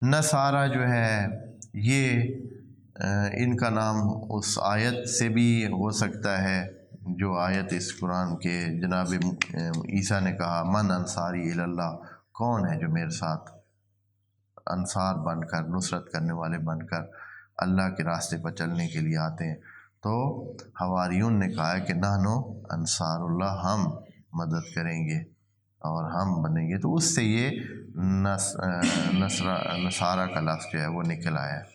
نصارہ جو ہے یہ ان کا نام اس آیت سے بھی ہو سکتا ہے جو آیت اس قرآن کے جناب عیسیٰ نے کہا من انصاری اللہ، کون ہے جو میرے ساتھ انصار بن کر، نصرت کرنے والے بن کر اللہ کے راستے پر چلنے کے لیے آتے ہیں۔ تو حواریون نے کہا ہے کہ نحنو انصار اللہ، ہم مدد کریں گے اور ہم بنیں گے، تو اس سے یہ نصارہ کا لفظ جو ہے وہ نکل آیا ہے۔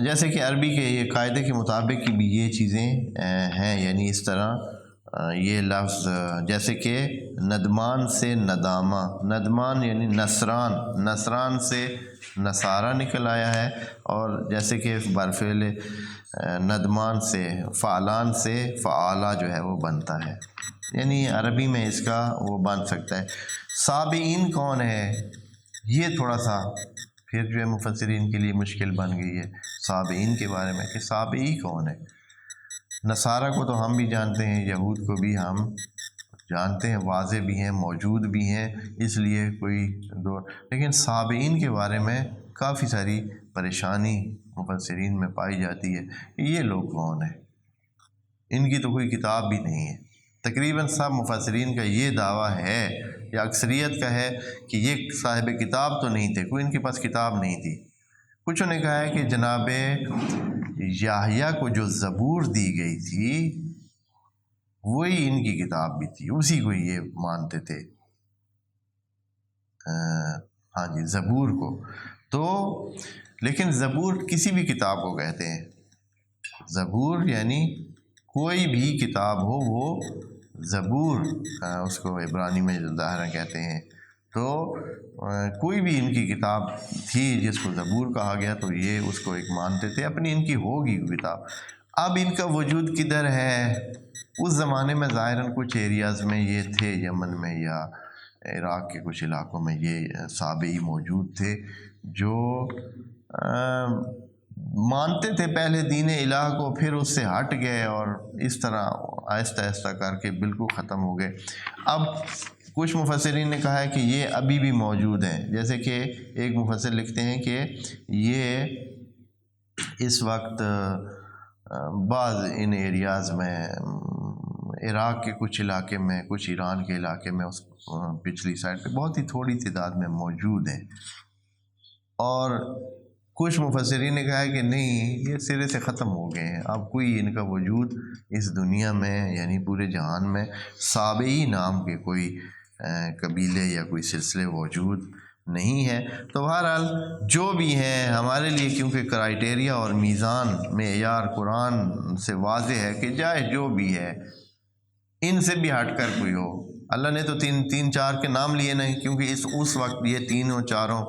جیسے کہ عربی کے یہ قاعدے کے مطابق بھی یہ چیزیں ہیں، یعنی اس طرح یہ لفظ جیسے کہ ندمان سے ندامہ، ندمان یعنی نصران، نصران سے نصارہ نکل آیا ہے، اور جیسے کہ برفعل ندمان سے فعلان سے فعالہ جو ہے وہ بنتا ہے، یعنی عربی میں اس کا وہ بن سکتا ہے۔ سابعین کون ہے، یہ تھوڑا سا پھر جو ہے مفسرین کے لیے مشکل بن گئی ہے سابعین کے بارے میں کہ سابعی کون ہے۔ نصارہ کو تو ہم بھی جانتے ہیں، یہود کو بھی ہم جانتے ہیں، واضح بھی ہیں، موجود بھی ہیں، اس لیے کوئی لیکن سابعین کے بارے میں کافی ساری پریشانی مفسرین میں پائی جاتی ہے کہ یہ لوگ کون ہیں، ان کی تو کوئی کتاب بھی نہیں ہے۔ تقریباً سب مفسرین کا یہ دعویٰ ہے یا اکثریت کا ہے کہ یہ صاحب کتاب تو نہیں تھے، کوئی ان کے پاس کتاب نہیں تھی۔ کچھوں نے کہا ہے کہ جناب یحییٰ کو جو زبور دی گئی تھی وہی ان کی کتاب بھی تھی، اسی کو یہ مانتے تھے، ہاں جی، زبور کو۔ تو لیکن زبور کسی بھی کتاب کو کہتے ہیں، زبور یعنی کوئی بھی کتاب ہو وہ زبور اس کو عبرانی میں ظاہراً کہتے ہیں، تو کوئی بھی ان کی کتاب تھی جس کو زبور کہا گیا تو یہ اس کو ایک مانتے تھے، اپنی ان کی ہوگی کتاب۔ اب ان کا وجود کدھر ہے؟ اس زمانے میں ظاہراً کچھ ایریاز میں یہ تھے، یمن میں یا عراق کے کچھ علاقوں میں یہ سابعی موجود تھے جو مانتے تھے پہلے دین الہ کو، پھر اس سے ہٹ گئے اور اس طرح آہستہ آہستہ کر کے بالکل ختم ہو گئے۔ اب کچھ مفسرین نے کہا ہے کہ یہ ابھی بھی موجود ہیں، جیسے کہ ایک مفسر لکھتے ہیں کہ یہ اس وقت بعض ان ایریاز میں عراق کے کچھ علاقے میں، کچھ ایران کے علاقے میں، اس پچھلی سائڈ پہ بہت ہی تھوڑی تعداد میں موجود ہیں، اور کچھ مفسرین نے کہا ہے کہ نہیں، یہ سرے سے ختم ہو گئے ہیں، اب کوئی ان کا وجود اس دنیا میں یعنی پورے جہان میں سابعی نام کے کوئی قبیلے یا کوئی سلسلے موجود نہیں ہے۔ تو بہرحال جو بھی ہیں ہمارے لیے، کیونکہ کرائٹیریا اور میزان معیار قرآن سے واضح ہے کہ چاہے جو بھی ہے، ان سے بھی ہٹ کر کوئی ہو، اللہ نے تو تین چار کے نام لیے نہیں، کیونکہ اس وقت یہ تینوں چاروں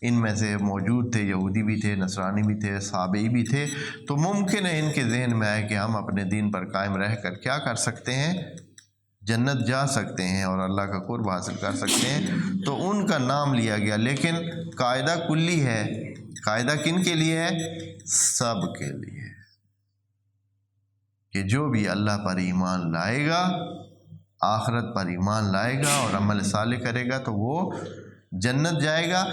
ان میں سے موجود تھے، یہودی بھی تھے، نصرانی بھی تھے، سابعی بھی تھے، تو ممکن ہے ان کے ذہن میں آئے کہ ہم اپنے دین پر قائم رہ کر کیا کر سکتے ہیں، جنت جا سکتے ہیں اور اللہ کا قرب حاصل کر سکتے ہیں، تو ان کا نام لیا گیا۔ لیکن قاعدہ کلی ہے، قاعدہ کن کے لیے ہے؟ سب کے لیے، کہ جو بھی اللہ پر ایمان لائے گا، آخرت پر ایمان لائے گا اور عمل صالح کرے گا تو وہ جنت جائے گا۔